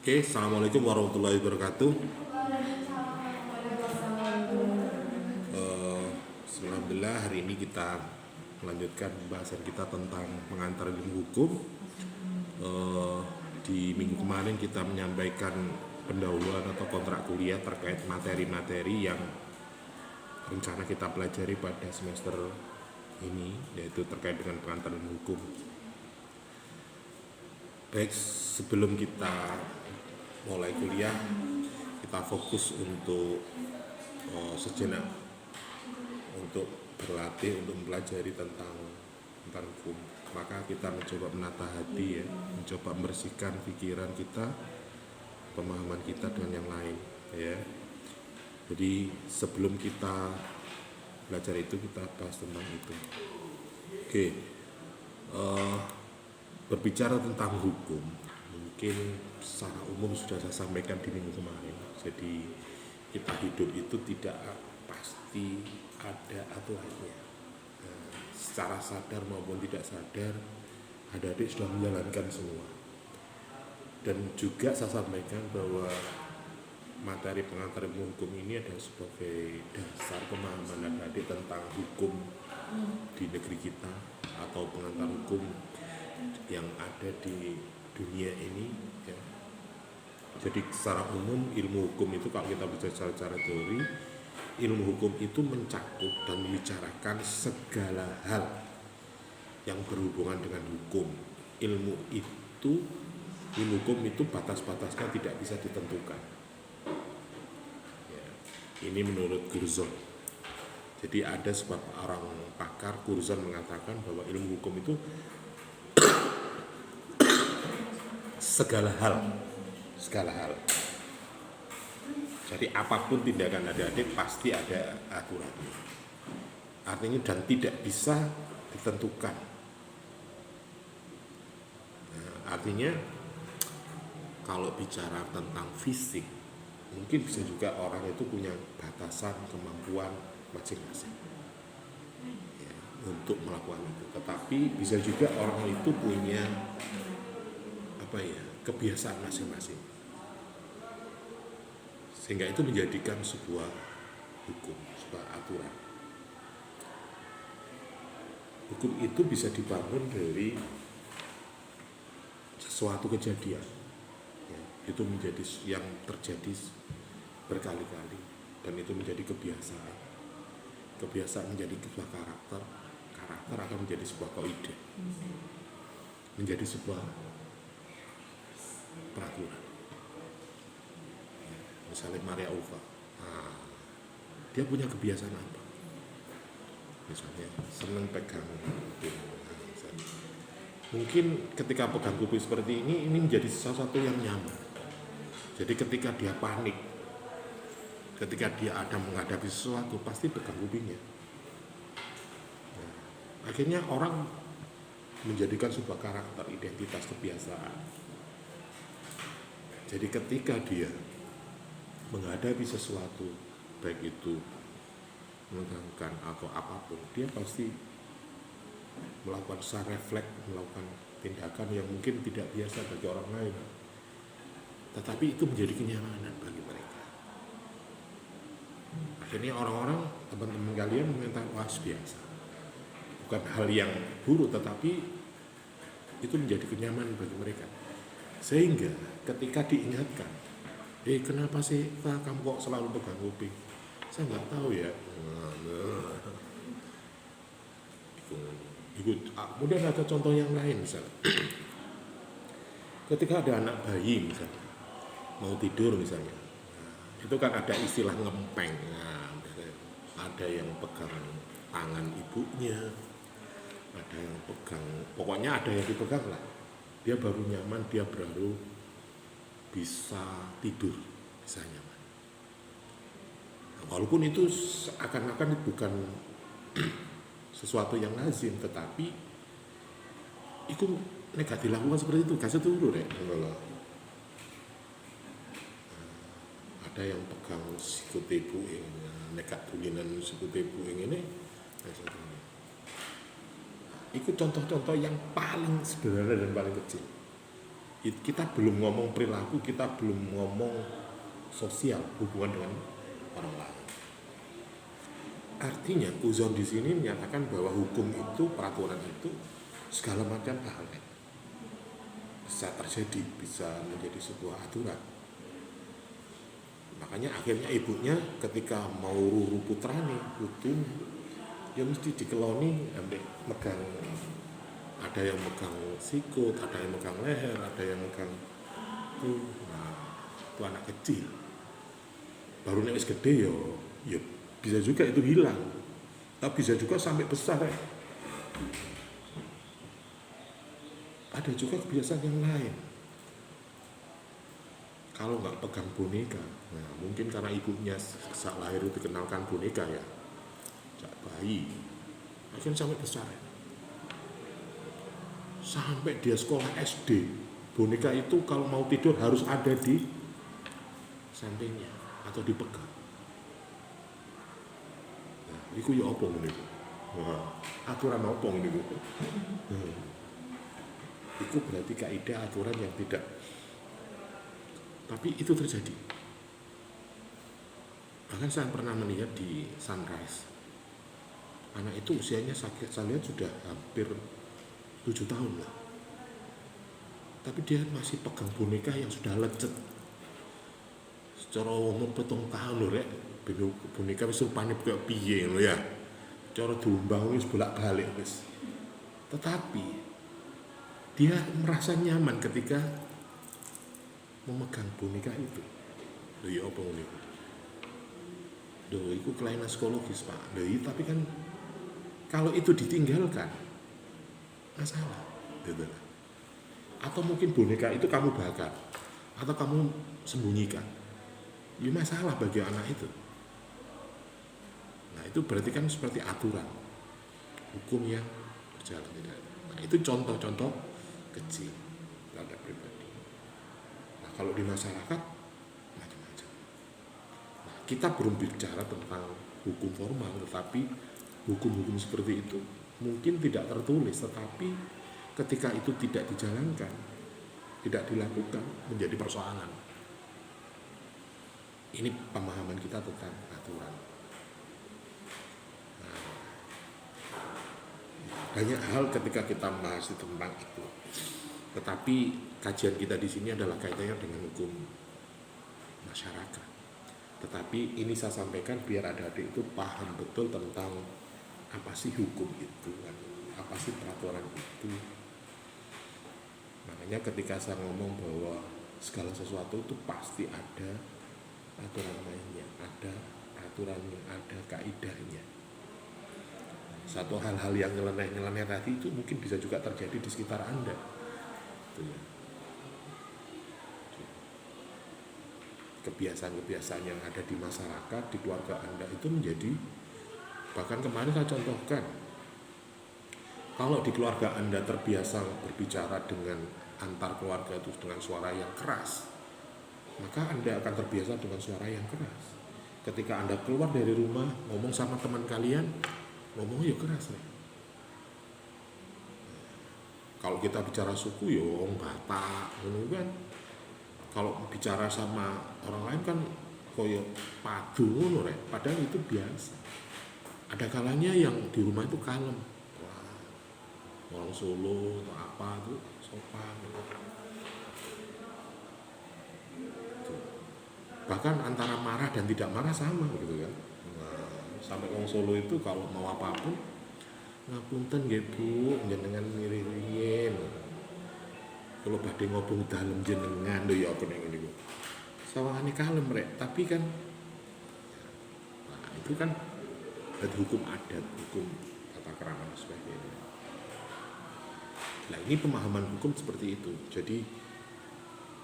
Oke, assalamualaikum warahmatullahi wabarakatuh. Eh, Alhamdulillah hari ini kita melanjutkan pembahasan kita tentang pengantar ilmu hukum. Di minggu kemarin kita menyampaikan pendahuluan atau kontrak kuliah terkait materi-materi yang rencana kita pelajari pada semester ini, yaitu terkait dengan pengantar ilmu hukum. Baik, sebelum kita mulai kuliah, kita fokus untuk sejenak untuk berlatih, untuk mempelajari tentang hukum. Maka kita mencoba menata hati ya, mencoba membersihkan pikiran kita, pemahaman kita dengan yang lain ya. Jadi sebelum kita belajar itu, kita bahas tentang itu. Oke, berbicara tentang hukum, mungkin secara umum sudah saya sampaikan di minggu kemarin. Jadi kita hidup itu tidak pasti ada aturannya. Secara sadar maupun tidak sadar, adik-adik sudah menjalankan semua. Dan juga saya sampaikan bahwa materi pengantar ilmu hukum ini adalah sebagai dasar pemahaman adik-adik tentang hukum di negeri kita atau pengantar hukum yang ada di dunia ini ya. Jadi secara umum ilmu hukum itu, kalau kita bicara secara teori, ilmu hukum itu mencakup dan membicarakan segala hal yang berhubungan dengan hukum. Ilmu hukum itu batas-batasnya tidak bisa ditentukan ya. Ini menurut Curzon. Jadi ada sebuah orang pakar, Curzon, mengatakan bahwa ilmu hukum itu segala hal. Jadi apapun tindakan adik-adik pasti ada aturannya. Artinya dan tidak bisa ditentukan. Nah, artinya kalau bicara tentang fisik, mungkin bisa juga orang itu punya batasan kemampuan masing-masing ya, untuk melakukan itu. Tetapi bisa juga orang itu punya kebiasaan masing-masing, sehingga itu menjadikan sebuah hukum, sebuah aturan. Hukum itu bisa dibangun dari sesuatu kejadian ya, itu menjadi yang terjadi berkali-kali, dan itu menjadi kebiasaan menjadi sebuah karakter akan menjadi sebuah kaidah, menjadi sebuah peraturan. Misalnya Maria Uva, dia punya kebiasaan apa? Misalnya senang pegang kuping. Mungkin ketika pegang kuping seperti ini menjadi sesuatu yang nyaman. Jadi ketika dia panik, ketika dia ada menghadapi sesuatu, pasti pegang kupingnya. Akhirnya orang menjadikan sebuah karakter, identitas, kebiasaan. Jadi ketika dia menghadapi sesuatu, baik itu menegangkan atau apapun, dia pasti melakukan secara refleks, melakukan tindakan yang mungkin tidak biasa bagi orang lain, tetapi itu menjadi kenyamanan bagi mereka. Akhirnya orang-orang, teman-teman kalian mengatakan wah biasa, bukan hal yang buruk, tetapi itu menjadi kenyamanan bagi mereka. Sehingga ketika diingatkan, kenapa sih Pak, kamu kok selalu pegang kuping? Saya nggak tahu ya. Kemudian ada contoh yang lain misalnya. Ketika ada anak bayi misalnya, mau tidur misalnya, itu kan ada istilah ngempeng. Ada yang pegang tangan ibunya, ada yang pegang, pokoknya ada yang dipegang lah. Dia baru nyaman, dia baru bisa tidur, bisa nyaman. Walaupun itu seakan-akan bukan sesuatu yang lazim, tetapi itu negatif dilakukan seperti itu, kasih turun ya. Ada yang pegang sikut ibu ini, nekat tulinan sikut ibu ini. Itu contoh-contoh yang paling sederhana dan paling kecil. Kita belum ngomong perilaku, kita belum ngomong sosial, hubungan dengan orang lain. Artinya uzon di sini menyatakan bahwa hukum itu, peraturan itu segala macam hal bisa terjadi, bisa menjadi sebuah aturan. Makanya akhirnya ibunya ketika mau ruru putrane, putun, ya mesti dikeloni, ambil megang, ada yang megang sikut, ada yang megang leher, ada yang megang itu. Nah, itu anak kecil. Baru nek wis gede ya bisa juga itu hilang. Tapi bisa juga sampai besar ya. Ada juga kebiasaan yang lain. Kalau nggak pegang boneka, nah mungkin karena ibunya saat lahir itu dikenalkan boneka ya, sejak bayi, akhirnya sampai besar ya. Sampai dia sekolah SD, boneka itu kalau mau tidur harus ada di sampingnya atau dipegang. Nah, itu ya apa ini? Nah, aturan apa ini? Itu berarti kaidah aturan yang tidak. Tapi itu terjadi. Bahkan saya pernah melihat di Sunrise, anak itu usianya saya lihat sudah hampir 7 tahun lah. Tapi dia masih pegang boneka yang sudah lecet. Secara umur 7 tahun loh rek, boneka wis rupane kayak piye lho ya. Cara diumbang wis bolak-balik wis. Tetapi dia merasa nyaman ketika memegang boneka itu. Lho ya apa ngene? Lho itu kelainan psikologis Pak. Lho tapi kan kalau itu ditinggalkan masalah gitu. Atau mungkin boneka itu kamu bakar atau kamu sembunyikan, ya masalah bagi anak itu. Nah itu berarti kan seperti aturan hukum yang berjalan tidak. Nah itu contoh-contoh kecil terhadap pribadi. Nah kalau di masyarakat macam-macam. Nah, kita belum bicara tentang hukum formal, tetapi hukum-hukum seperti itu mungkin tidak tertulis, tetapi ketika itu tidak dijalankan, tidak dilakukan, menjadi persoalan. Ini pemahaman kita tentang aturan. Nah, banyak hal ketika kita bahas tentang itu, tetapi kajian kita di sini adalah kaitannya dengan hukum masyarakat. Tetapi ini saya sampaikan biar adik-adik itu paham betul tentang apa sih hukum itu, apa sih peraturan itu. Makanya ketika saya ngomong bahwa segala sesuatu itu pasti ada aturan mainnya, ada aturannya, ada kaidahnya. Satu hal-hal yang nyeleneh-nyeleneh tadi itu mungkin bisa juga terjadi di sekitar Anda. Itu ya. Kebiasaan-kebiasaan yang ada di masyarakat, di keluarga Anda itu menjadi, bahkan kemarin saya contohkan, kalau di keluarga Anda terbiasa berbicara dengan antar keluarga itu dengan suara yang keras, maka Anda akan terbiasa dengan suara yang keras. Ketika Anda keluar dari rumah, ngomong sama teman kalian, ngomong ya keras nih. Kalau kita bicara suku ya Batak, kan. Kalau bicara sama orang lain kan koyo padu ngono rek, padahal itu biasa. Ada kalanya yang di rumah itu kalem. Wah, orang Solo atau apa tuh sopan. Bahkan antara marah dan tidak marah sama gitu kan. Nah, sampai orang Solo itu kalau mau apapun, ngapunten nggih Bu, jenengan mirih-riyin. Kalau badhe ngobong dalem jenengan lho ya apa ning niku. Sawangane kalem rek, tapi kan nah, itu kan ada hukum adat, hukum tata krama dan sebagainya. Nah, ini pemahaman hukum seperti itu. Jadi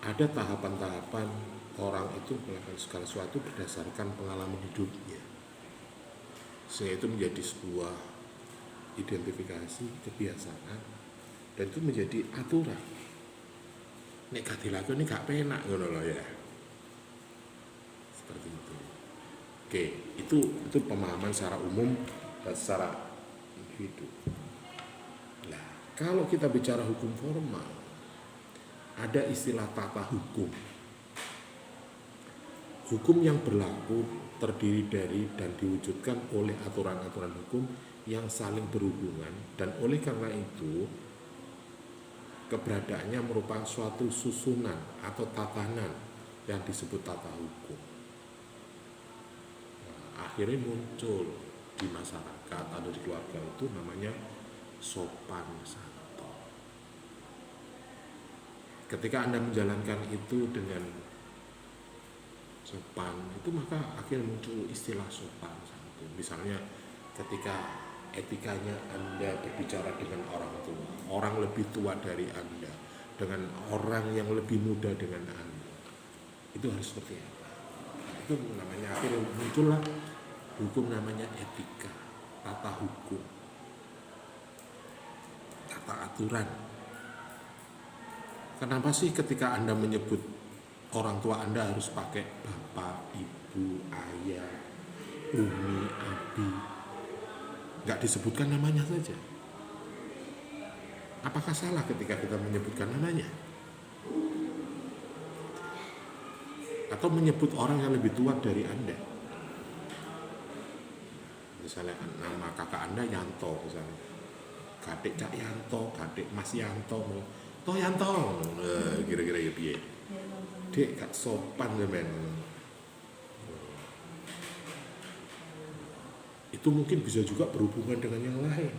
ada tahapan-tahapan orang itu melakukan segala sesuatu berdasarkan pengalaman hidupnya. Sehingga itu menjadi sebuah identifikasi, kebiasaan, dan itu menjadi aturan. Nek gak dilakukan ini gak penak ngono lho ya. Seperti itu. Oke, itu pemahaman secara umum dan secara individu. Nah, kalau kita bicara hukum formal, ada istilah tata hukum. Hukum yang berlaku terdiri dari dan diwujudkan oleh aturan-aturan hukum yang saling berhubungan, dan oleh karena itu keberadaannya merupakan suatu susunan atau tatanan yang disebut tata hukum. Nah, akhirnya muncul di masyarakat atau di keluarga itu namanya sopan santun. Ketika Anda menjalankan itu dengan sopan, itu maka akhirnya muncul istilah sopan santun. Misalnya ketika etikanya Anda berbicara dengan orang tua, orang lebih tua dari Anda, dengan orang yang lebih muda dengan Anda, itu harus seperti apa? Nah, itu namanya akhirnya muncullah hukum, namanya etika, tata hukum, tata aturan. Kenapa sih ketika Anda menyebut orang tua Anda harus pakai bapak, ibu, ayah, umi, abi, nggak disebutkan namanya saja? Apakah salah ketika kita menyebutkan namanya? Atau menyebut orang yang lebih tua dari Anda? Misalnya nama kakak Anda Yanto, misalnya Gadek Cak Yanto, Gadek Mas Yanto, Toh Yanto, kira-kira ya piye? Dek gak sopan men. Itu mungkin bisa juga berhubungan dengan yang lain.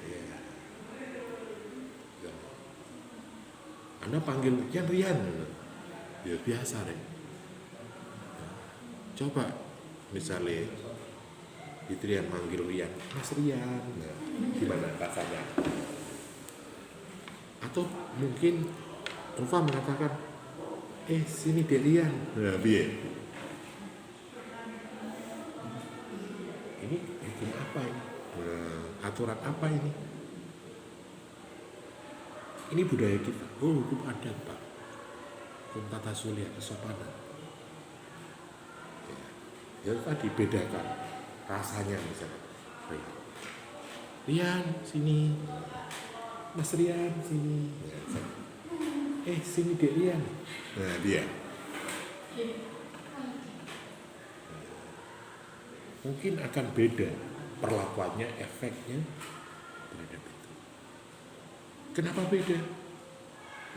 Ya. Anda panggil Rian, ya biasa deh. Coba misalnya Fitrian manggil Rian, Mas Rian, nah, gimana rasanya? Atau mungkin Nova mengatakan, sini Dek Rian, nah biar. Ini hukum apa ini? Aturan apa ini? Ini budaya kita. Oh, hukum adat Pak, hukum tata sulia, kesopanan. Ya tadi bedakan rasanya, misalnya Rian sini, Mas Rian sini, sini Dek Rian, nah dia. Mungkin akan beda perlakuannya, efeknya terhadap itu. Kenapa beda?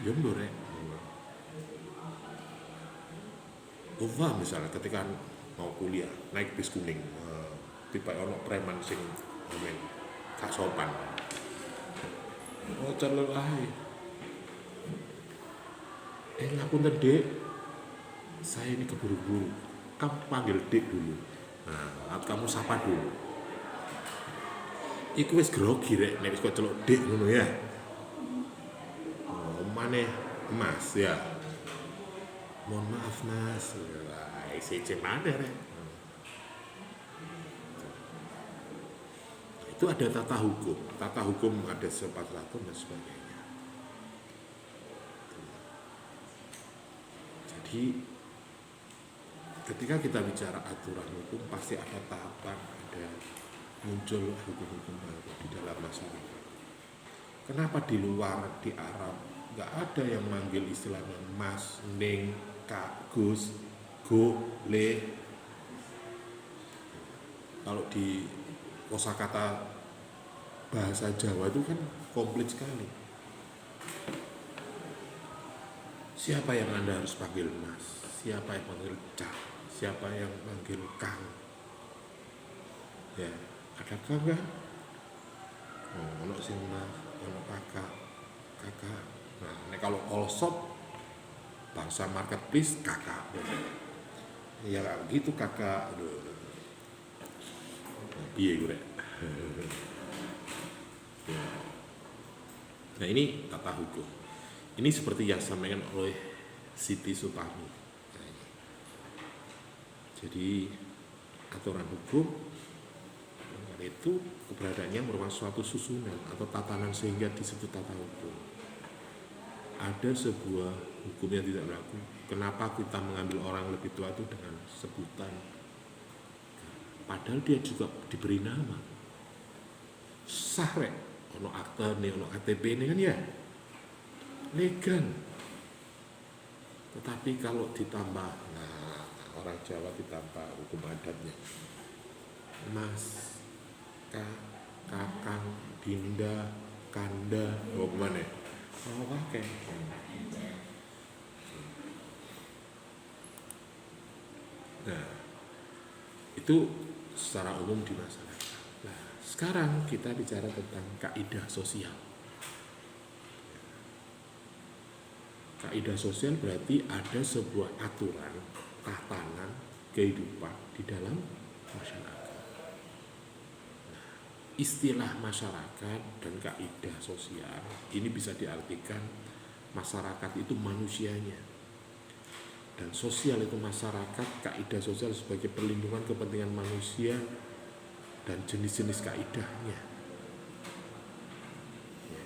Ya mbak, Uva misalnya ketika mau kuliah naik bis kuning, tiba ono preman sing ngomong gak sopan, celok ae, ngapunten Dek, saya ini keburu-buru, kamu panggil Dek dulu. Nah, kamu sapa dulu. Iku wis grogi rek, nek wis kok celuk Dek ngono ya. Oh, maneh Mas ya. Mohon maaf Mas. Sece maneh rek. Itu ada tata hukum. Tata hukum ada sopan santun dan sebagainya. Jadi ketika kita bicara aturan hukum, pasti ada tahapan, ada muncul hukum-hukum baru di dalam masyarakat. Kenapa di luar, di Arab, nggak ada yang manggil istilahnya Mas, Neng, Kak, Gus, Go, Le? Kalau di kosakata bahasa Jawa itu kan komplit sekali. Siapa yang Anda harus panggil Mas? Siapa yang panggil Cak? Siapa yang manggil Kang? Ya, ada Kang kan? Ono sing Mas, ono kakak. Nah, kalau all shop bangsa marketplace kakak. Ya gitu kakak. Piye gue. Nah, ini tata hukum. Ini seperti yang disampaikan oleh Siti Supami. Jadi aturan hukum itu keberadaannya merupakan suatu susunan atau tatanan sehingga disebut tata hukum. Ada sebuah hukum yang tidak berlaku. Kenapa kita mengambil orang lebih tua itu dengan sebutan? Padahal dia juga diberi nama. Sah rek, ono akte nih, ono KTP nih kan ya. legal. Tetapi kalau ditambah, nah orang Jawa ditambah hukum adatnya, Mas, Kakang, Dinda, Kanda, mana? Oh, oke. Nah, itu secara umum di masyarakat. Nah, sekarang kita bicara tentang kaidah sosial. Kaidah sosial berarti ada sebuah aturan, tatanan, kehidupan di dalam masyarakat. Nah, istilah masyarakat dan kaidah sosial ini bisa diartikan masyarakat itu manusianya, dan sosial itu masyarakat, kaidah sosial sebagai perlindungan kepentingan manusia dan jenis-jenis kaidahnya. Ya.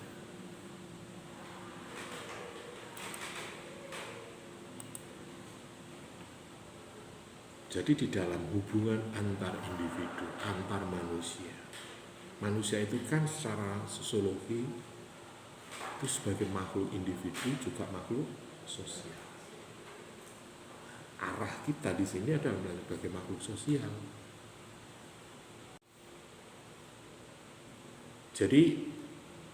Jadi di dalam hubungan antar individu, antar manusia, manusia itu kan secara sosiologi itu sebagai makhluk individu juga makhluk sosial. Arah kita di sini adalah sebagai makhluk sosial. Jadi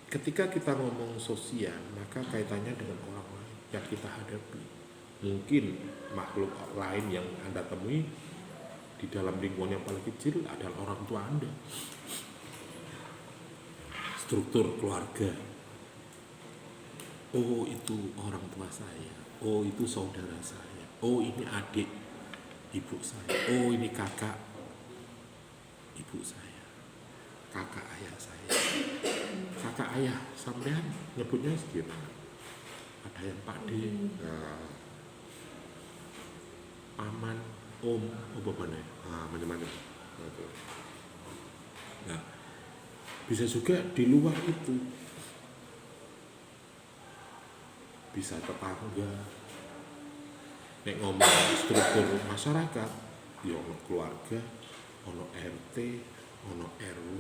ketika kita ngomong sosial, maka kaitannya dengan orang lain yang kita hadapi. Mungkin makhluk lain yang Anda temui di dalam lingkungan yang paling kecil adalah orang tua Anda. Struktur keluarga. Oh, itu orang tua saya. Oh, itu saudara saya. Oh, ini adik ibu saya. Oh, ini kakak ibu saya. Kakak ayah saya. Kakak ayah sampean nyebutnya gimana? Ada yang Pak D, paman, om, apa mana? Macam-macam. Nah, bisa juga di luar itu, bisa tetangga. Nek ngomong struktur masyarakat, ya ono keluarga, ono RT, ono RW,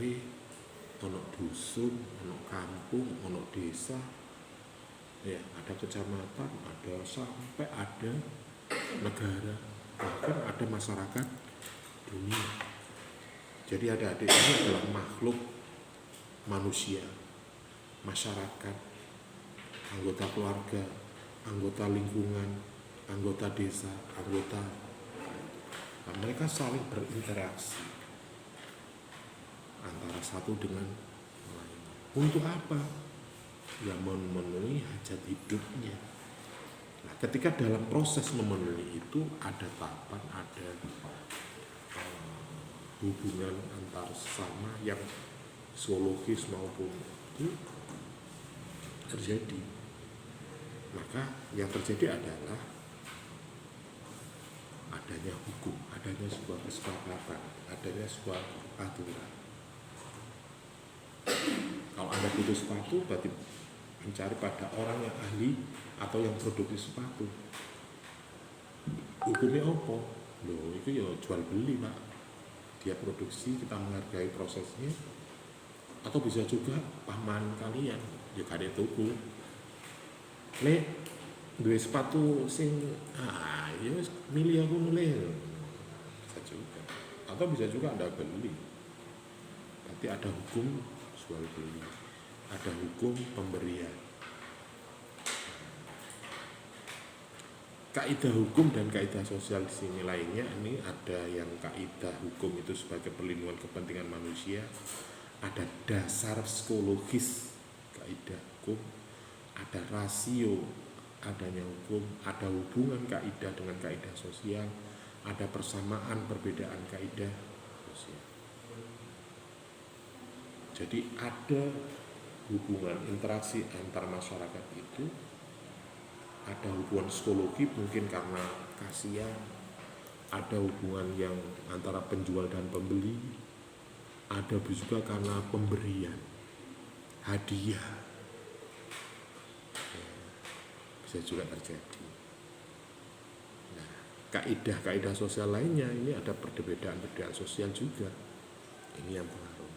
ono dusun, ono kampung, ono desa, ya ada kecamatan, ada sampai ada negara, bahkan ada masyarakat dunia. Jadi adik-adik ini adalah makhluk manusia, masyarakat, anggota keluarga, anggota lingkungan, anggota desa, anggota. Nah, mereka saling berinteraksi antara satu dengan lain. Untuk apa? Ya memenuhi hajat hidupnya. Nah, ketika dalam proses memenuhi itu ada tahapan, ada hubungan antar sesama yang psikologis maupun itu terjadi. Maka yang terjadi adalah adanya hukum, adanya sebuah kesepakatan, adanya sebuah aturan. Kalau Anda butuh sepatu, berarti mencari pada orang yang ahli atau yang produksi sepatu. Hukumnya apa? Loh, itu ya jual beli, Pak. Dia produksi, kita menghargai prosesnya. Atau bisa juga paman kalian, ya kadek tuku. Nek duwe sepatu sing ya milih aku mulai. Bisa juga. Atau bisa juga Anda beli. Berarti ada hukum jual beli, ada hukum pemberian. Kaidah hukum dan kaidah sosial di sini lainnya, ini ada yang kaidah hukum itu sebagai perlindungan kepentingan manusia, ada dasar psikologis kaidah hukum, ada rasio adanya hukum, ada hubungan kaidah dengan kaidah sosial, ada persamaan perbedaan kaidah sosial. Jadi ada hubungan interaksi antar masyarakat itu, ada hubungan psikologi mungkin karena kasihan, ada hubungan yang antara penjual dan pembeli, ada juga karena pemberian hadiah, bisa juga terjadi. Nah, kaidah-kaidah sosial lainnya ini ada perbedaan-perbedaan sosial juga, ini yang pengaruh.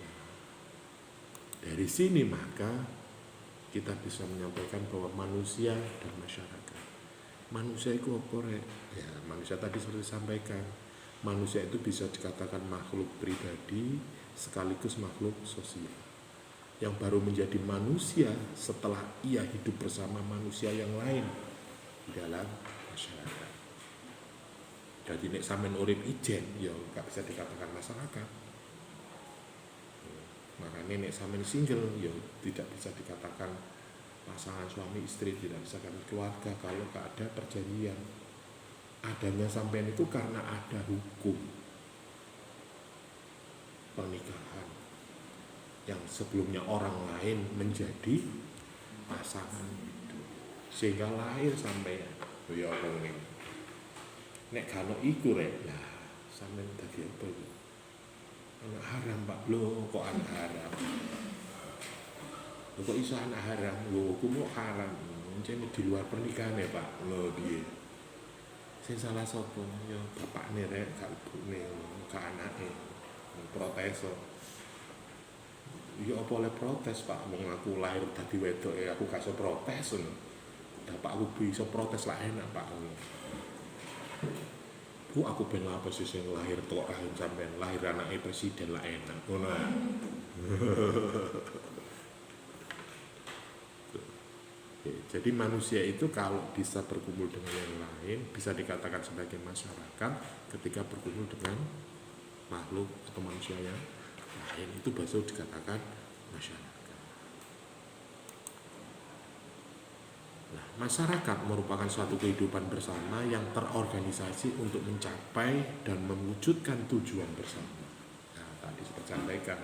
Nah, dari sini maka kita bisa menyampaikan bahwa manusia dan masyarakat. Manusia itu apa rek? Ya, manusia tadi seperti disampaikan, manusia itu bisa dikatakan makhluk pribadi sekaligus makhluk sosial yang baru menjadi manusia setelah ia hidup bersama manusia yang lain di dalam masyarakat. Jadi nek sampean urip ijen ya gak bisa dikatakan masyarakat. Makanya nek sampean single ya tidak bisa dikatakan pasangan suami istri, tidak bisa dikatakan keluarga kalau gak ada perjanjian. Adanya sampean itu karena ada hukum pernikahan yang sebelumnya orang lain menjadi pasangan itu, sehingga lahir sampean. Ya apa ngene. Nek kalau iku rek, lah sampean dadi apa iki? Anak haram Pak. Loh kok anak haram? Loh kok iso anak haram? Loh hukum kok haram? Mencene di luar pernikahan ya Pak. Loh piye? Sing salah sapa? Ya bapakne rek, gak ibune, gak anake. Protes kok. Ya apa oleh protes Pak? Wong aku lahir dadi wedok ya aku gak iso protes ngono. Bapakku bisa protes lah enak Pak. Bu aku ben apa sih sing lahir tok lahir sampean lahir anake presiden lah enak ngono. Jadi manusia itu kalau bisa berkumpul dengan yang lain bisa dikatakan sebagai masyarakat ketika berkumpul dengan makhluk atau manusia yang lain itu baru dikatakan masyarakat. Nah, masyarakat merupakan suatu kehidupan bersama yang terorganisasi untuk mencapai dan mewujudkan tujuan bersama. Nah, tadi saya sampaikan,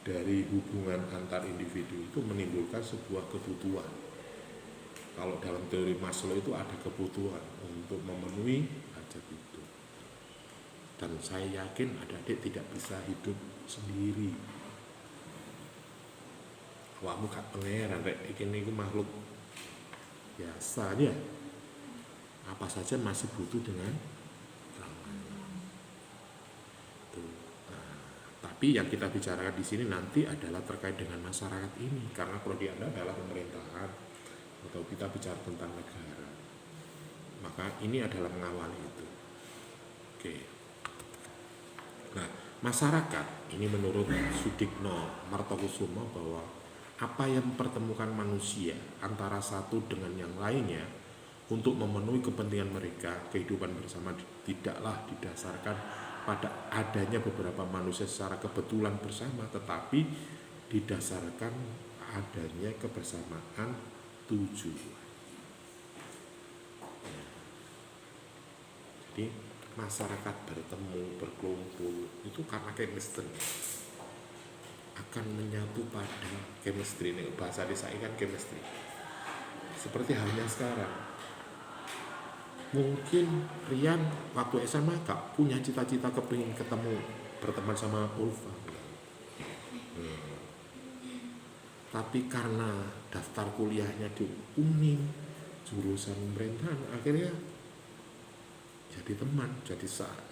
dari hubungan antar individu itu menimbulkan sebuah kebutuhan. Kalau dalam teori Maslow itu ada kebutuhan untuk memenuhi hajat itu. Dan saya yakin adik-adik tidak bisa hidup sendiri. Awakmu gak pangeran rek, iki niku makhluk biasa aja, apa saja masih butuh dengan orang lain. Nah, tapi yang kita bicarakan di sini nanti adalah terkait dengan masyarakat ini, karena prodi Anda adalah pemerintahan atau kita bicara tentang negara, maka ini adalah mengawali itu. Oke. Nah, masyarakat ini menurut Sudikno Martokusumo bahwa apa yang mempertemukan manusia antara satu dengan yang lainnya untuk memenuhi kepentingan mereka, kehidupan bersama tidaklah didasarkan pada adanya beberapa manusia secara kebetulan bersama, tetapi didasarkan adanya kebersamaan tujuan. Jadi masyarakat bertemu, berkumpul itu karena chemistry, akan menyatu pada chemistry. Ini bahasa desa kan chemistry. Seperti halnya sekarang, mungkin Rian waktu SMA gak punya cita-cita kepingin ketemu berteman sama Ulfa, tapi karena daftar kuliahnya di UNIM jurusan pemerintahan akhirnya jadi teman, jadi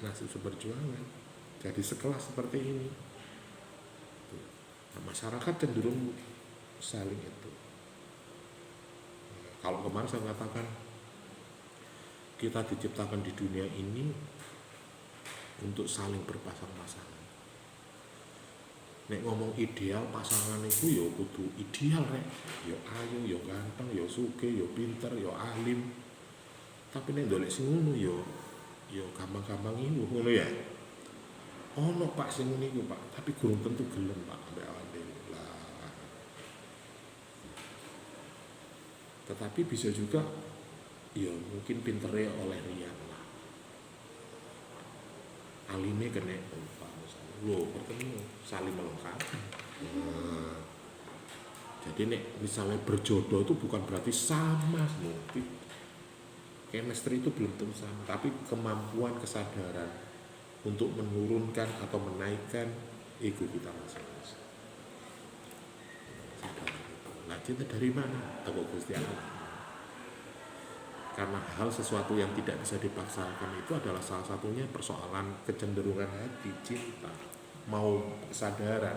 nasib seperjuangan, jadi sekelas seperti ini. Nah, masyarakat cenderung saling itu. Nah, kalau kemarin saya katakan kita diciptakan di dunia ini untuk saling berpasang-pasangan. Nek ngomong ideal pasangan itu ya kudu ideal rek, ya ayu, ya ganteng, ya sugih, ya pinter, ya alim. Tapi nek ndolek sing ngono ya gampang-gampang ngono ya. Ono Pak sing ngene iku Pak, tapi gurung tentu gelem Pak ambek awake dhewe. Lah. Tetapi bisa juga ya mungkin pintere oleh Rian lah. Alime kena Ulfa misalnya. Loh, bertemu saling melengkapi. Nah, jadi nek misalnya berjodoh itu bukan berarti sama semua. Chemistry itu belum tentu sama, tapi kemampuan kesadaran untuk menurunkan atau menaikkan ego kita masing-masing. Nah, cinta dari mana? Tahu Gusti Allah. Karena hal sesuatu yang tidak bisa dipaksakan itu adalah salah satunya persoalan kecenderungan hati, cinta, mau kesadaran.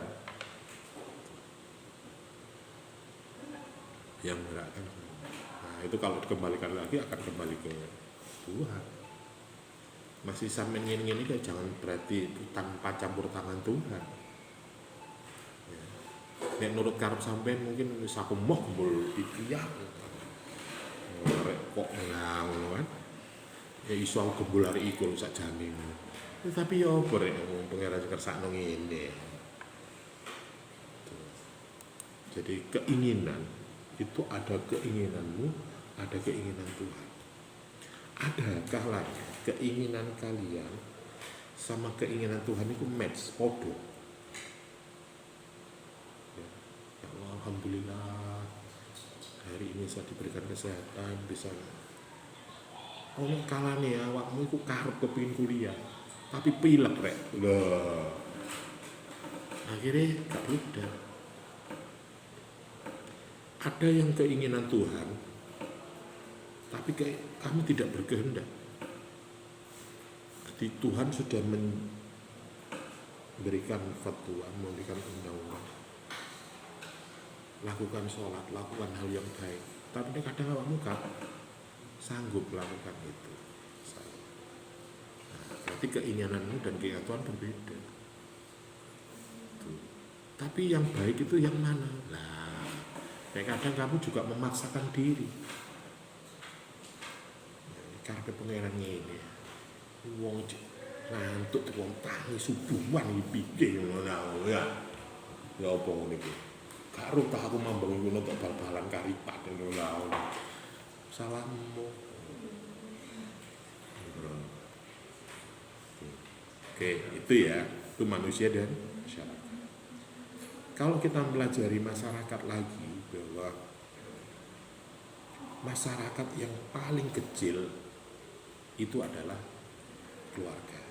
yang menggerakkan. Nah itu kalau dikembalikan lagi akan kembali ke Tuhan. Masih sampai ngene-ngene kan jangan berarti tanpa campur tangan Tuhan. Ya. Nek nurut karep sampean mungkin wis aku moh kumpul iki ya. Arek kok ngono kan. Ya iso aku gembul arek iku sakjane. Tapi ya apa rek pangeran kersakno ngene. Jadi keinginan itu ada keinginanmu, ada keinginan Tuhan. Ada kalanya keinginan kalian sama keinginan Tuhan itu match, podo. Ya, ya Allah, alhamdulillah hari ini saya diberikan kesehatan, bisa. Oh kalane awakmu iku karep kepengin kuliah, tapi pilek rek. Lah. Akhirnya gak udah. Ada yang keinginan Tuhan, tapi kamu tidak berkehendak. Jadi Tuhan sudah memberikan fatwa, memberikan undang-undang. Lakukan sholat, lakukan hal yang baik. Tapi kadang awakmu gak sanggup melakukan itu. Nah, berarti keinginanmu dan keinginan Tuhan berbeda. Tuh. Tapi yang baik itu yang mana? Nah, kadang kamu juga memaksakan diri. Karena pengeran ini, wong ngantuk wong tangi subuhan iki piye ngono ya. Ya apa ngene iki? Karo tak aku mambeng ngono tok bal-balan karipat ngono lho. Salammu. Oke, itu ya, itu manusia dan masyarakat. Kalau kita pelajari masyarakat lagi, bahwa masyarakat yang paling kecil itu adalah keluarga.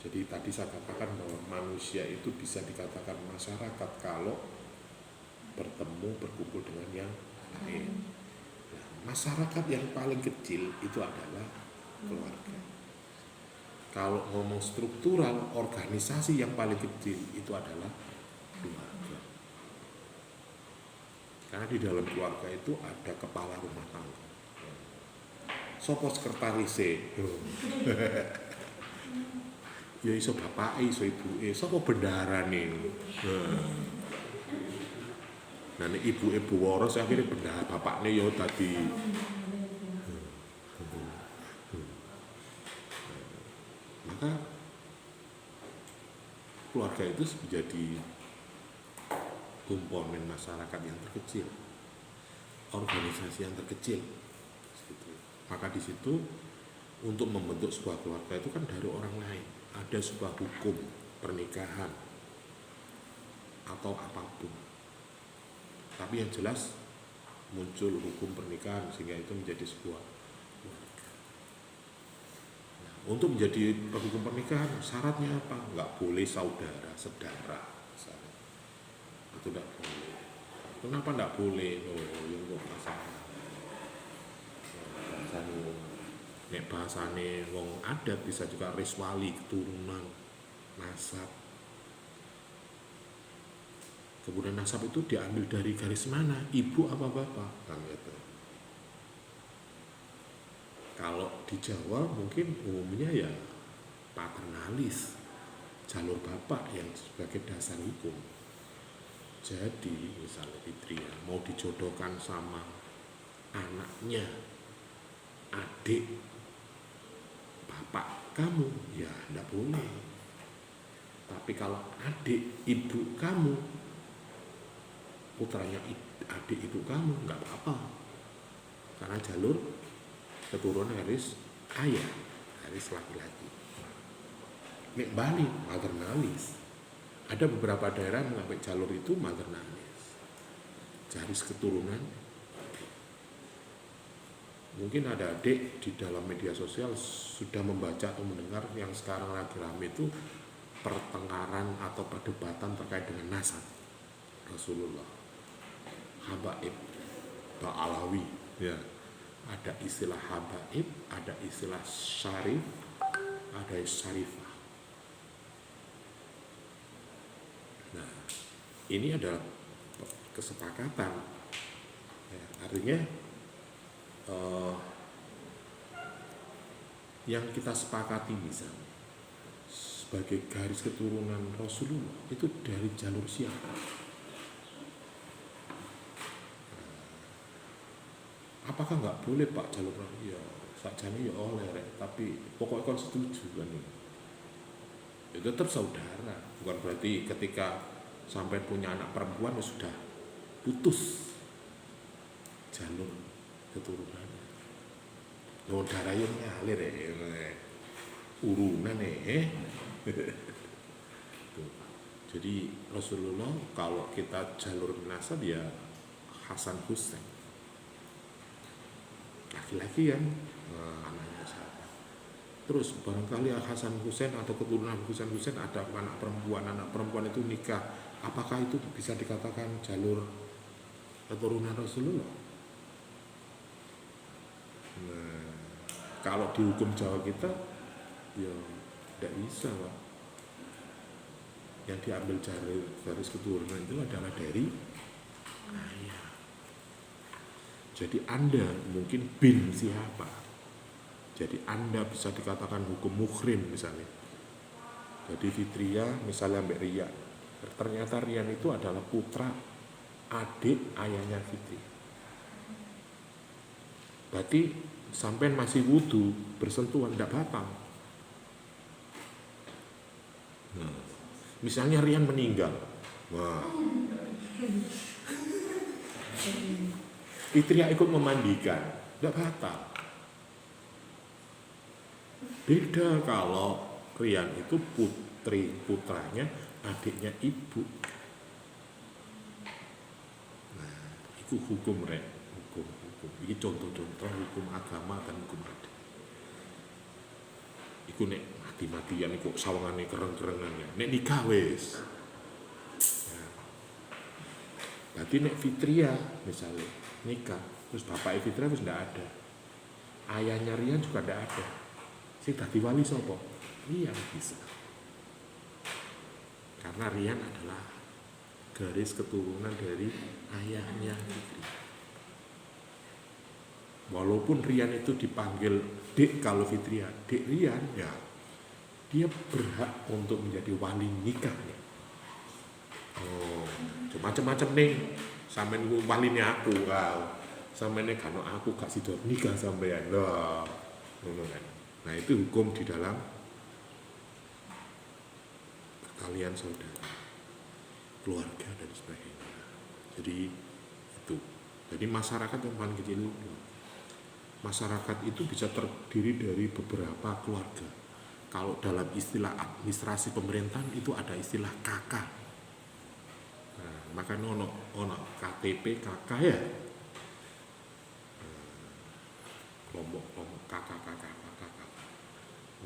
Jadi tadi saya katakan bahwa manusia itu bisa dikatakan masyarakat kalau bertemu, berkumpul dengan yang lain. Nah, masyarakat yang paling kecil itu adalah keluarga. Kalau ngomong struktural, organisasi yang paling kecil itu adalah keluarga. Karena di dalam keluarga itu ada kepala rumah tangga. Sopo sekretarise? Ya iso bapak, iso ibu, sopo bendarane. Nah nek ibu waras akhirnya bendahara bapakne ya tadi. Maka keluarga itu menjadi komponen masyarakat yang terkecil, organisasi yang terkecil. Maka di situ untuk membentuk sebuah keluarga itu kan dari orang lain. Ada sebuah hukum pernikahan atau apapun. Tapi yang jelas muncul hukum pernikahan sehingga itu menjadi sebuah keluarga. Nah, untuk menjadi hukum pernikahan syaratnya apa? Enggak boleh saudara, sedara. Itu enggak boleh. Kenapa enggak boleh? Oh, yang kok masalah. Nek bahasane wong adat bisa juga reswali, keturunan, nasab. Kemudian nasab itu diambil dari garis mana? Ibu apa bapak? Kan gitu. Kalau di Jawa mungkin umumnya ya paternalis, jalur bapak yang sebagai dasar hukum. Jadi misalnya Fitria mau dijodohkan sama anaknya adik bapak kamu, ya enggak boleh. Tapi kalau adik ibu kamu, putranya adik ibu kamu, enggak apa-apa. Karena jalur keturunan garis ayah, garis laki-laki. Nek Bali, maternalis. Ada beberapa daerah mengambil jalur itu maternalis. Garis keturunan. Mungkin ada adik di dalam media sosial sudah membaca atau mendengar yang sekarang lagi ramai itu pertengkaran atau perdebatan terkait dengan nasab Rasulullah, habaib, ba'alawi, ya. Ada istilah habaib, ada istilah syarif, ada syarifah. Nah, ini adalah kesepakatan Ya, artinya yang kita sepakati misalnya sebagai garis keturunan Rasulullah itu dari jalur siapa? Apakah nggak boleh Pak jalur ya sakjane ya oleh rek, tapi pokoknya kon setuju kan ya tetap saudara, bukan berarti ketika sampai punya anak perempuan ya sudah putus jalur keturunannya. Lo darahnya ngalir urunan Tuh. Jadi Rasulullah kalau kita jalur nasab ya Hasan Husain laki-laki kan, anaknya siapa. Terus barangkali Hasan Husain atau keturunan Husain ada anak perempuan itu nikah, apakah itu bisa dikatakan jalur keturunan Rasulullah? Nah, kalau di hukum Jawa kita ya tidak bisa Pak. Yang diambil garis keturunan itu adalah dari ayah. Jadi Anda mungkin bin siapa, jadi Anda bisa dikatakan hukum muhrim misalnya. Jadi Fitria misalnya Mbak Ria, ternyata Rian itu adalah putra adik ayahnya Fitri. Berarti sampai masih wudu bersentuhan tidak batal. Nah, misalnya Rian meninggal, wah, Fitria ikut memandikan, tidak batal. Beda kalau Rian itu putranya, adiknya ibu. Nah, itu hukum rek, hukum. Ini contoh-contoh hukum agama dan hukum adat. Iku nek mati-matian iku sawangane kereng-kerengan ya. Nek nikah wis. Nah, berarti nek Fitria misalnya nikah, terus bapak Fitria wis ndak ada. Ayahnya Rian juga ndak ada. Sing dadi wali sapa? Rian bisa. Karena Rian adalah garis keturunan dari ayahnya Fitri. Walaupun Rian itu dipanggil Dek kalau Fitria, Dek Rian ya, dia berhak untuk menjadi wali nikahnya. Oh, macam-macam nih, sampean ku waline aku kau, sampean nek kan aku gak sido nikah sampean loh, ngono kan. Nah itu hukum di dalam kalian saudara, keluarga dan sebagainya. Jadi itu, jadi masyarakat yang paling kecil, masyarakat itu bisa terdiri dari beberapa keluarga. Kalau dalam istilah administrasi pemerintahan itu ada istilah KK. Nah, makanya ono KTP KK ya. Kelompok KK.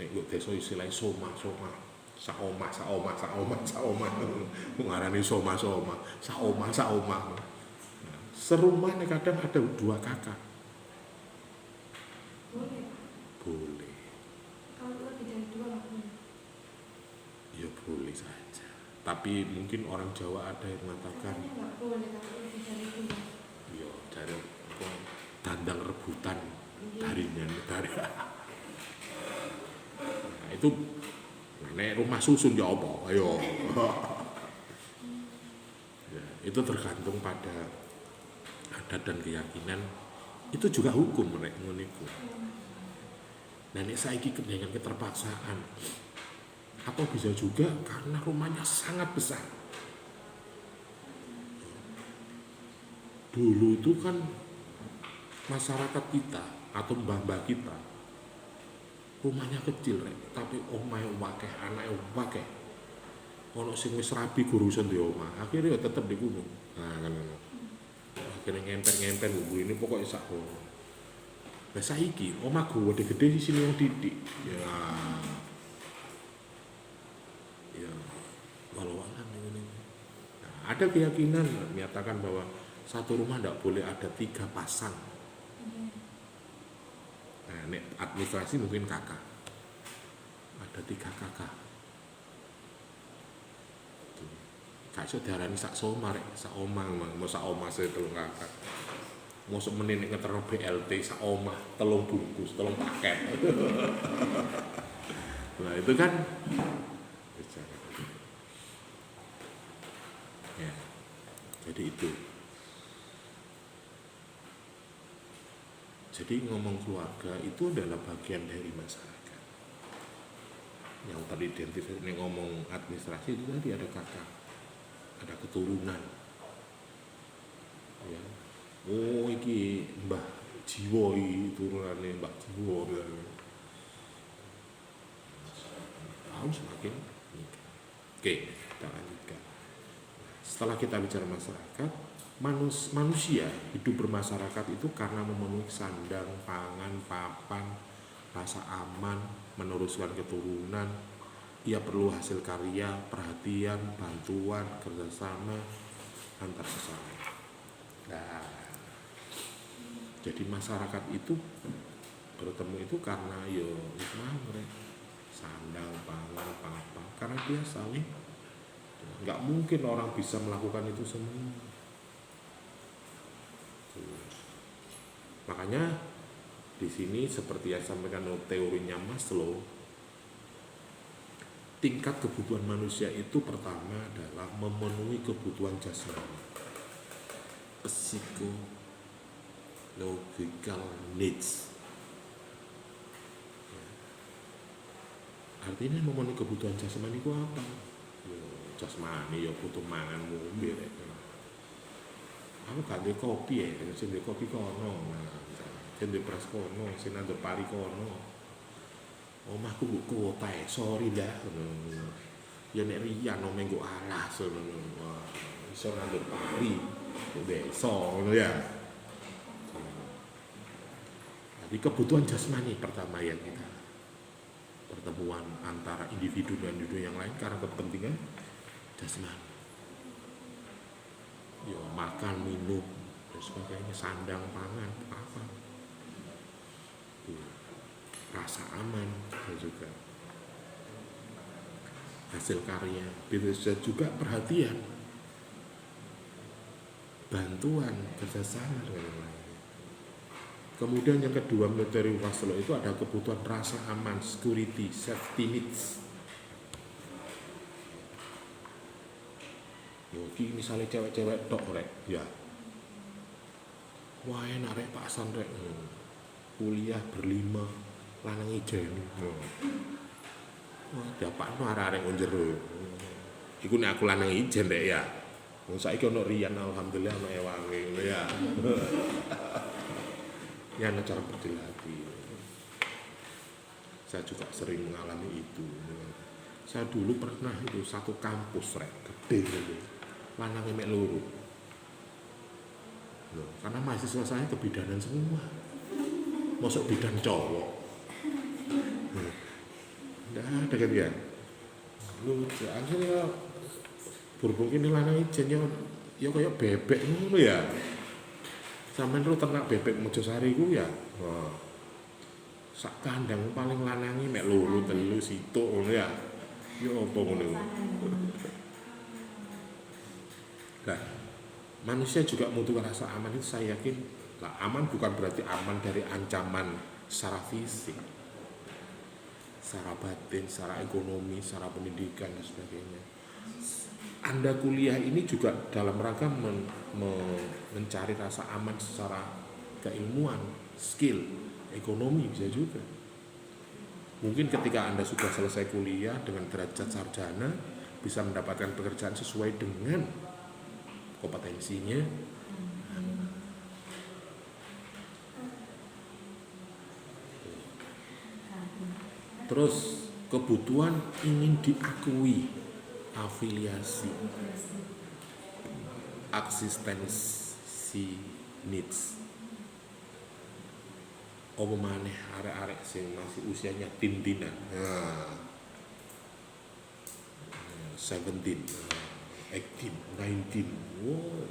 Nek kok desa istilah soma. Saoma. Ngarani soma. Saoma. Serumah nek kadang ada 2 kakak. Boleh. Kalau lebih dari 2 nggak boleh. Ya boleh saja. Tapi mungkin orang Jawa ada yang mengatakan nggak boleh kalau lebih dari 2. ya dari dandang rebutan darinya dari. Nah, itu nek rumah susun ya apa? Ayo. Ya, itu tergantung pada adat dan keyakinan. Itu juga hukum nek ngono iku. Nah nek saiki dengan keterpaksaan atau bisa juga karena rumahnya sangat besar. Dulu itu kan masyarakat kita atau mbah-mbah kita rumahnya kecil rek, tapi omahe wakeh, anake wakeh. Ono sing wis rabi gurusan di omah, akhirnya ya tetep di gunung. Nah kan akhirnya ngemper ini pokoknya sak ngono. Lah saiki omah gede-gede di sini yang didik. Ya walau alam ini. Nah, ada keyakinan menyatakan bahwa satu rumah tidak boleh ada 3 pasang. Nah, nek administrasi mungkin kakak. Ada 3 kakak. Kak iso diarani sak soma rek, sak omah, mau sak omah saya telung kakak. mosok meneh nek ngeterno BLT sak omah 3 bungkus 3 paket. Nah itu kan ya, jadi itu. Jadi ngomong keluarga itu adalah bagian dari masyarakat. Yang tadi identifikasi ini ngomong administrasi itu tadi ada kakak, ada keturunan. Ya. Oh iki Mbah Jiwo iki turunane Mbah Jiwo. Tahu semakin. Oke, kita lanjutkan. Setelah kita bicara masyarakat, manusia hidup bermasyarakat itu karena memenuhi sandang, pangan, papan, rasa aman, meneruskan keturunan. Ia perlu hasil karya, perhatian, bantuan, kerjasama antar sesama. Nah, jadi masyarakat itu bertemu itu karena yo itu sandang, pangan, papan, karena dia saling. Nggak mungkin orang bisa melakukan itu semua. Makanya di sini seperti yang sampaikan teorinya Maslow, tingkat kebutuhan manusia itu pertama adalah memenuhi kebutuhan jasmani, psychological needs. Artinya memenuhi kebutuhan jasmani itu apa? Jasmani ya butuh mangan ngombe. Aku gak ndek kopi ya, sing ndek kopi kono. Nah, sing ndek pres kono, sing ndek pari kono. Omahku mbok kuotae, sorry dah. Ya nek riyan omeh nggo alas ngono. Wah, iso ndek pari. Desa ngono ya. Jadi kebutuhan jasmani pertama yang kita pertemuan antara individu dan individu yang lain karena kepentingan jasmani. Ya makan, minum dan sebagainya, sandang, pangan, apa. Rasa aman dan juga hasil karya, bisa juga perhatian, bantuan, kerjasama dengan yang lain. Kemudian yang kedua materi Maslow itu ada kebutuhan rasa aman, security, safety needs. Yogi misalnya cewek-cewek tok rek, ya. Wah enak rek paksan rek. Kuliah berlima, lanang ijen. Wah dapakno arek-arek njero. Iku nek aku lanang ijen rek ya. Wong saiki ono riyan alhamdulillah ono ewange ngono ya. Ya ada cara berdilah hati. Saya juga sering mengalami itu. Saya dulu pernah itu satu kampus rek gede gitu. Lanang mek loro. Loh, karena mahasiswa saya kebidanan semua. Masuk bidan cowok. Nggak ada kan ya. Lu akhirnya berhubung ini lanang ijen ya kayak bebek ngono ya. Sampeyan lu ternak bebek Mojosari ku ya. Wah. Sak kandang paling lanangi mek loro telu situk ngono ya. Ya apa ngono. Nah, manusia juga butuh rasa aman itu saya yakin. Nah, aman bukan berarti aman dari ancaman secara fisik. Secara batin, secara ekonomi, secara pendidikan dan sebagainya. Anda kuliah ini juga dalam rangka mencari rasa aman secara keilmuan, skill, ekonomi bisa juga. Mungkin ketika Anda sudah selesai kuliah dengan derajat sarjana, bisa mendapatkan pekerjaan sesuai dengan kompetensinya. Terus kebutuhan ingin diakui, afiliasi, eksistensi needs. Apa maneh arek-arek sing masih usianya tin-tinan. 17, 18, 19. Wow,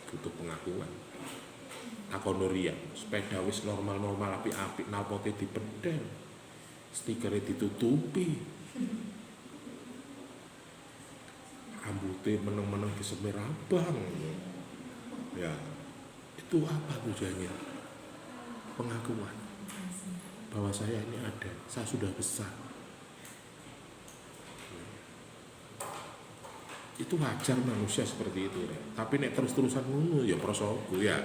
butuh pengakuan. Akonoria, sepeda wis normal-normal apik-apik, nalpote dipedhel. Stikernya ditutupi. Rambutnya meneng-meneng disemir abang. Ya, Itu apa tujuannya? Pengakuan bahwa saya ini ada, saya sudah besar. Itu wajar manusia seperti itu, tapi nek terus-terusan ngono ya prosoku ya.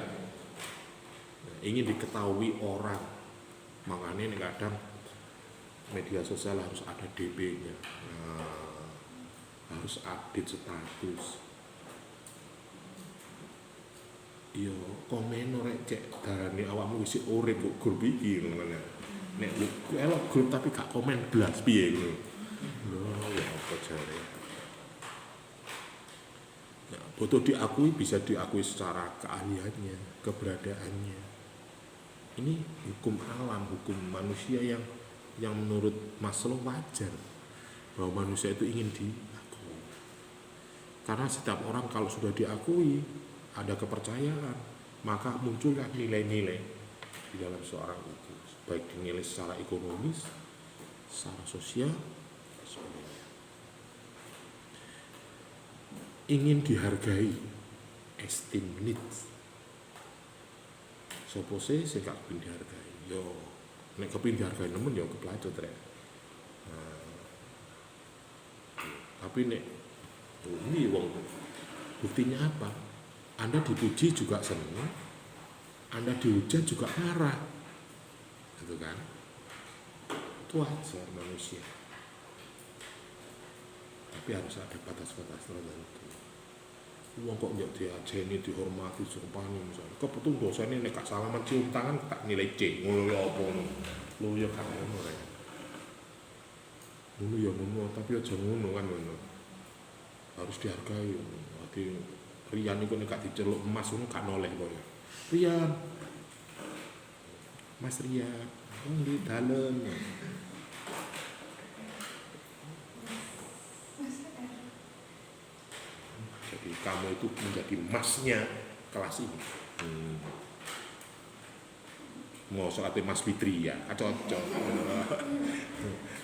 Ingin diketahui orang, makanya nih kadang media sosial harus ada DP-nya, harus update status. Yo komen rek cek darane awakmu wis urip kok grup iki ngono. Nek elok grup tapi gak komen blas piye ngono. Lho ya apa jare. Nah, butuh diakui, bisa diakui secara keahliannya, keberadaannya. Ini hukum alam, hukum manusia yang menurut Maslow wajar bahwa manusia itu ingin diakui. Karena setiap orang kalau sudah diakui, ada kepercayaan, maka muncullah nilai-nilai di dalam seorang itu, baik dinilai secara ekonomis, secara sosial, sebagainya. Ingin dihargai, esteem needs. Sopo sing gak kepin dihargai, yo nek kepin dihargai nemen yo keplacut rek. Tapi nek ini wong buktinya apa? Anda dipuji juga senang, Anda dihujat juga marah, gitu kan? Itu wajar manusia. Tapi harus ada batas-batas tertentu. Wong kok nggak diajeni, dihormati, disumpani misalnya. Kebetulan dosennya nek gak salaman cium tangan tak nilai C, ngono lho apa ngono. Lho ya gak ngono rek. Ngono ya ngono, tapi aja ngono kan ngono. Harus dihargai. Berarti Rian itu nek gak diceluk emas ngono gak noleh kok. Rian. Mas Rian, di dalem. Jadi kamu itu menjadi masnya kelas ini. Mau soal Mas Fitri ya, cocok.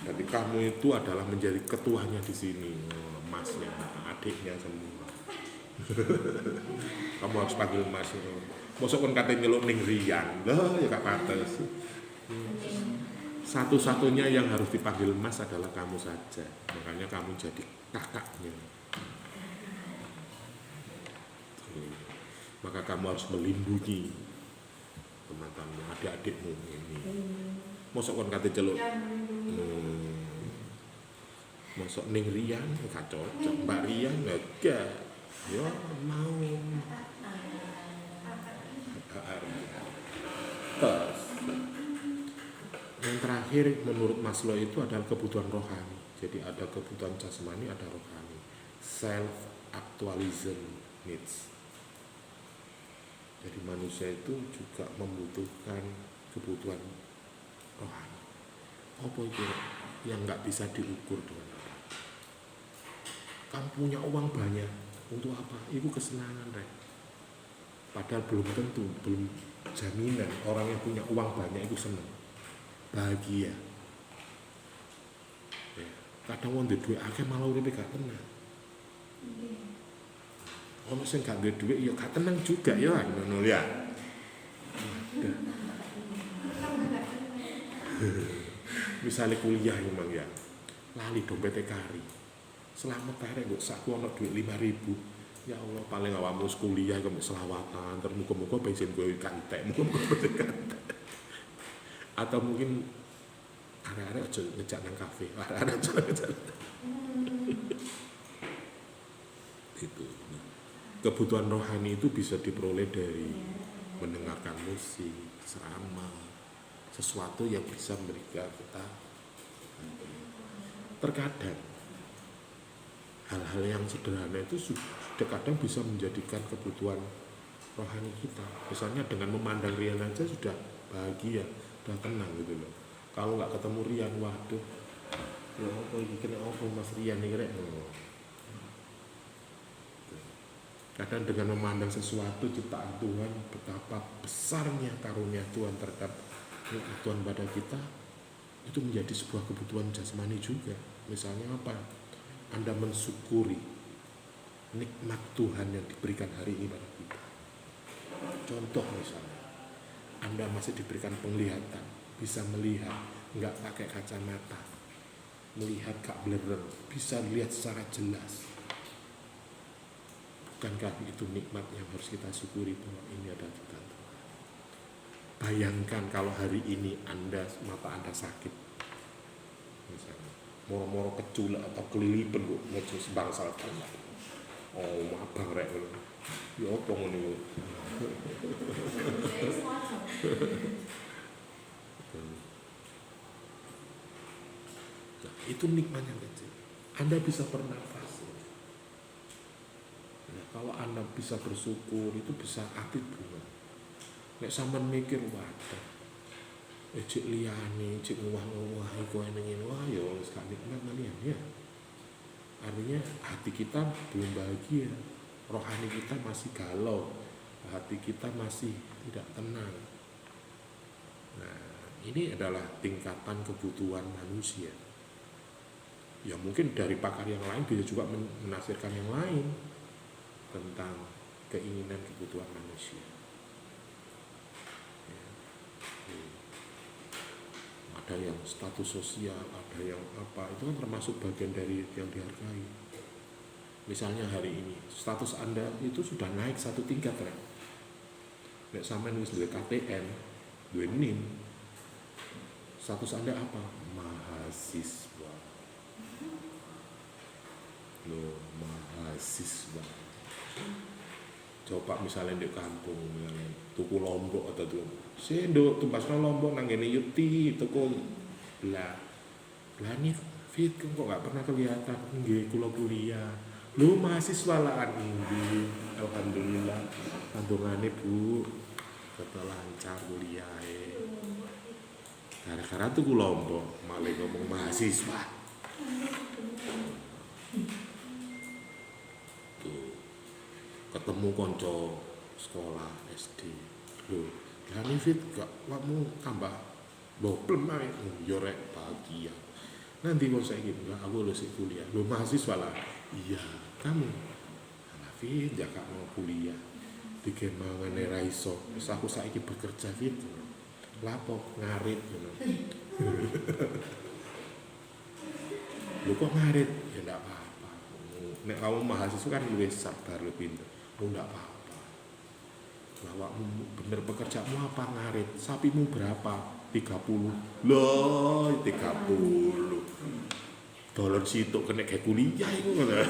Jadi kamu itu adalah menjadi ketuanya di sini, masnya, adiknya semua. Kamu harus panggil mas. Mosok kon kate nyeluk ning Rian, loh ya gak pantes. Satu-satunya yang harus dipanggil mas adalah kamu saja. Makanya kamu jadi kakaknya. Maka kamu harus melindungi teman-temanmu, adik-adikmu ini. Mosok kon kate celuk. Mosok ning Rian gak cocok, Mbak Rian gak. Ya mau. Terus yang terakhir menurut Maslow itu adalah kebutuhan rohani. Jadi ada kebutuhan jasmani, ada rohani. Self actualism needs. Jadi manusia itu juga membutuhkan kebutuhan rohani. Apa itu yang nggak bisa diukur dengan apa? Kamu punya uang banyak untuk apa? Itu kesenangan rek. Padahal belum tentu, belum jaminan orang yang punya uang banyak itu senang, bahagia. Ya. Kadang wong duwe akeh malah uripe gak tenang. Ono sing gak duwe dhuwit ya gak tenang juga ya ngono ya. Misalnya kuliah memang ya, lali dompete kari. Selamat tarik kok saku ono duit 5.000. Ya Allah paling awakmu kuliah kok selawatan, terus muga-muga bensin gue kantek, muga-muga bensin kantek. Atau mungkin arek-arek aja ngejak nang kafe, arek-arek aja ngejak. Gitu. Kebutuhan rohani itu bisa diperoleh dari mendengarkan musik, ceramah, sesuatu yang bisa memberikan kita. Terkadang hal-hal yang sederhana itu kadang bisa menjadikan kebutuhan rohani kita. Misalnya dengan memandang Rian aja sudah bahagia, sudah tenang gitu loh. Kalau nggak ketemu Rian, waduh, ya apa ini kena apa Mas Rian ini kira. Kadang dengan memandang sesuatu ciptaan Tuhan, betapa besarnya karunia Tuhan terhadap Tuhan pada kita, itu menjadi sebuah kebutuhan jasmani juga. Misalnya apa? Anda mensyukuri nikmat Tuhan yang diberikan hari ini pada kita. Contoh misalnya, Anda masih diberikan penglihatan, bisa melihat, nggak pakai kacamata, melihat gak blur, bisa lihat secara jelas. Bukankah itu nikmat yang harus kita syukuri bahwa ini adalah ciptaan Tuhan? Bayangkan kalau hari ini mata Anda sakit, misalnya moro-moro keculak atau kelilipan kok ngecus bangsal banyak. Oh, abang rek ngono. Ya apa ngono iku? Nah, itu nikmatnya kecil. Anda bisa bernafas. Nah, kalau Anda bisa bersyukur, itu bisa apik bunga. Nek sampean mikir waduh, cek liyane, cek ngowah-ngowah iku ngene wah ya wis gak nikmat malian ya. Artinya hati kita belum bahagia, rohani kita masih galau, hati kita masih tidak tenang. Nah, ini adalah tingkatan kebutuhan manusia. Ya mungkin dari pakar yang lain bisa juga menafsirkan yang lain tentang keinginan kebutuhan manusia. Ya. Ada yang status sosial, ada yang apa, itu kan termasuk bagian dari yang dihargai. Misalnya hari ini status Anda itu sudah naik satu tingkat kan. Nek sampean wis duwe KTN, duwe NIM, status Anda apa? Mahasiswa. Loh, mahasiswa. Coba misalnya di kampung, misalnya tuku lombok atau tuku sendok, tumpasno lombok nang ngene yuti tuku lah. Lah nih fit kok gak pernah kelihatan nggih kula kuliah. Lu mahasiswa lah ini. Alhamdulillah. Kandungane Bu kata lancar kuliahe. Gara-gara tuku lombok malah ngomong mahasiswa. Ketemu konco sekolah SD lho lah nih fit gak kamu tambah boblem ae yo rek bahagia nanti kok saya gitu aku lulus kuliah lho mahasiswa lah iya kamu lah fit ya gak mau kuliah bikin mau ngene ra iso wis aku saiki bekerja gitu lapo ngarit ngono lho kok ngarit ya ndak apa-apa nek kamu mahasiswa kan luwih sabar lebih pinter. Oh enggak apa-apa. Bahwa bener pekerjaanmu apa ngarit? Sapimu berapa? 30. Loh, 30. Dolar situ kena kayak kuliah itu kan.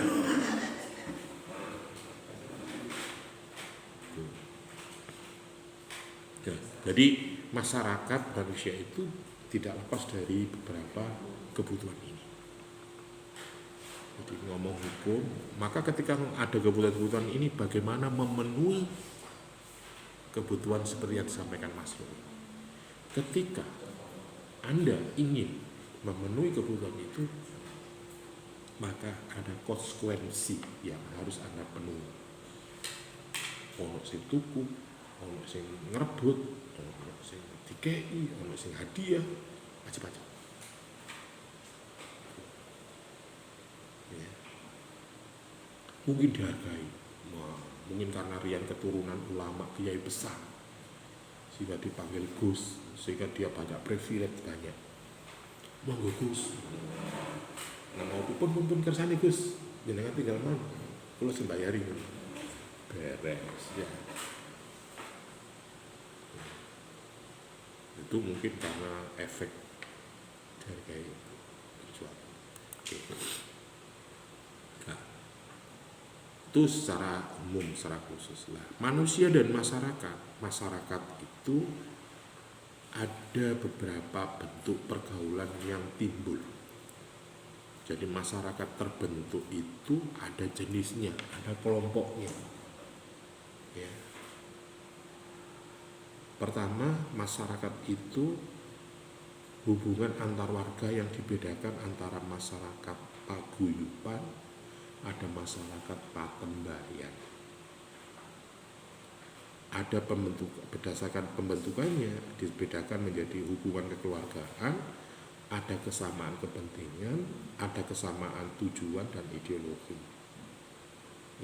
Jadi masyarakat manusia itu tidak lepas dari beberapa kebutuhan ini. Jadi ngomong hukum, maka ketika ada kebutuhan-kebutuhan ini bagaimana memenuhi kebutuhan seperti yang disampaikan Mas Roy. Ketika Anda ingin memenuhi kebutuhan itu, maka ada konsekuensi yang harus Anda penuhi. Ono sing tuku, ono sing ngerebut, ono sing dikei, ono sing hadiah, macam-macam. Mungkin dihargai, mungkin karena rian keturunan ulama kiai besar sehingga dipanggil Gus, sehingga dia banyak privilege banyak. Monggo Gus, nah mau pun kersane Gus, jenengan tinggal mana? Kalau sing bayari beres ya. Itu mungkin karena efek dari kayak itu. Itu secara umum, secara khusus lah. Manusia dan masyarakat itu ada beberapa bentuk pergaulan yang timbul. Jadi masyarakat terbentuk itu ada jenisnya, ada kelompoknya. Ya. Pertama, masyarakat itu hubungan antar warga yang dibedakan antara masyarakat paguyuban, ada masyarakat patembayan. Ada berdasarkan pembentukannya dibedakan menjadi hubungan kekeluargaan, ada kesamaan kepentingan, ada kesamaan tujuan dan ideologi.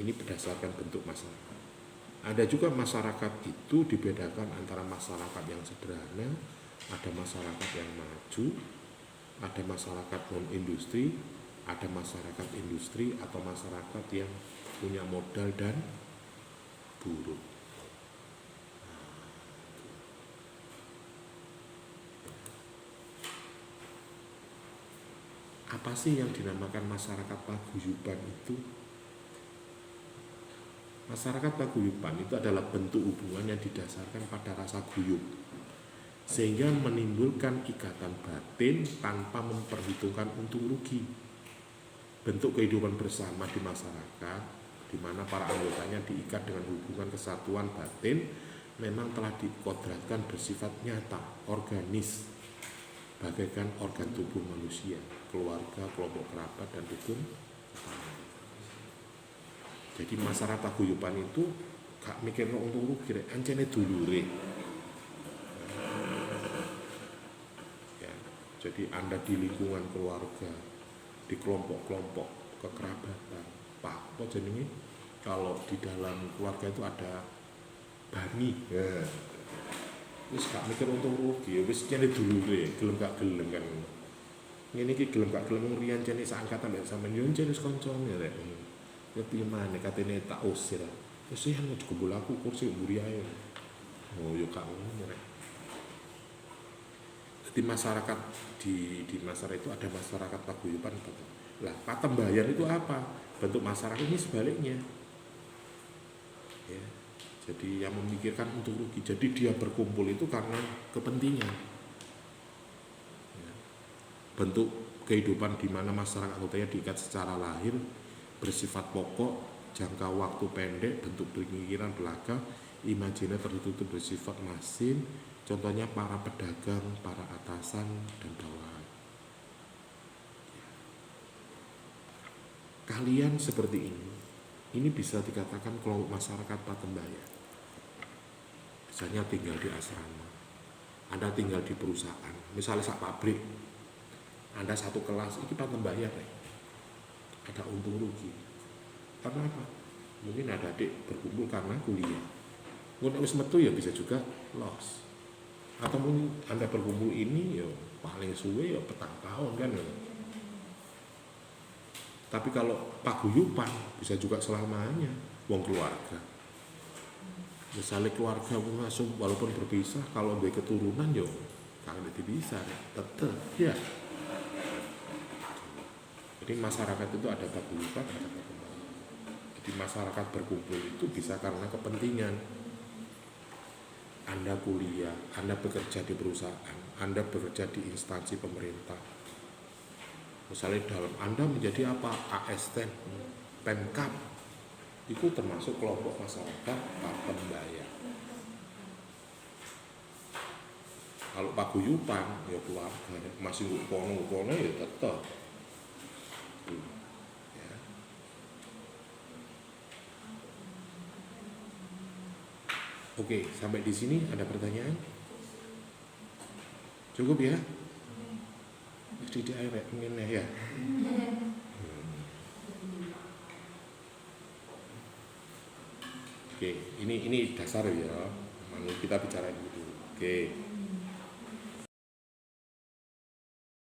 Ini berdasarkan bentuk masyarakat. Ada juga masyarakat itu dibedakan antara masyarakat yang sederhana, ada masyarakat yang maju, ada masyarakat non industri, ada masyarakat industri atau masyarakat yang punya modal dan buruh. Apa sih yang dinamakan masyarakat paguyuban itu? Masyarakat paguyuban itu adalah bentuk hubungan yang didasarkan pada rasa guyub, sehingga menimbulkan ikatan batin tanpa memperhitungkan untung rugi. Bentuk kehidupan bersama di masyarakat, di mana para anggotanya diikat dengan hubungan kesatuan batin, memang telah dikodratkan bersifat nyata, organis, bagaikan organ tubuh manusia, keluarga, kelompok kerabat, dan rukun tetangga. Jadi masyarakat paguyuban itu gak mikir untung rugi, ancene dulure. Ya, jadi Anda di lingkungan keluarga, di kelompok-kelompok kekerabatan, Pak, apa jenenge? Kalau di dalam keluarga itu ada bani, ya. Wis gak mikir untung rugi, wis cene dulure, gelem gak gelem kan. Ngene iki gelem gak gelem ngriyan cene seangkatan mek sampeyan yo cene kancane rek. Ya piye maneh katene tak usir. Wis ya kumpul aku kursi mburi ae. Oh yo gak ngono rek. Jadi masyarakat di masyarakat itu ada masyarakat paguyuban. Lah, patembayan itu apa? Bentuk masyarakat ini sebaliknya. Ya. Jadi yang memikirkan untung rugi. Jadi dia berkumpul itu karena kepentingan. Ya. Bentuk kehidupan di mana masyarakat anggotanya diikat secara lahir, bersifat pokok, jangka waktu pendek, bentuk pemikiran belaka, imajiner tertutup bersifat masin. Contohnya para pedagang, para atasan, dan bawahan. Kalian seperti ini bisa dikatakan kelompok masyarakat patembayan. Misalnya tinggal di asrama, Anda tinggal di perusahaan, misalnya sak pabrik, Anda satu kelas, ini patembayan ya. Ada untung rugi. Karena apa? Mungkin ada adik berkumpul karena kuliah. Mungkin wis metu ya bisa juga loss. Atau mungkin Anda berkumpul ini ya paling suwe ya petang tahun kan ya. Tapi kalau paguyuban bisa juga selamanya, wong keluarga. Misalnya keluarga langsung walaupun berpisah, kalau dia keturunan yo kagak bisa, tetep ya. Jadi masyarakat itu ada paguyuban, ada paguyuban. Jadi masyarakat berkumpul itu bisa karena kepentingan. Anda kuliah, Anda bekerja di perusahaan, Anda bekerja di instansi pemerintah. Misalnya dalam Anda menjadi apa? ASN, Pemkab, itu termasuk kelompok masyarakat patembayan. Kalau paguyuban, ya keluarga, masih kono ya tetap. Ya. Oke, sampai di sini ada pertanyaan? Cukup ya? Tidak air ingin ya. Oke, ini dasar ya. Kita bicara dulu. Oke.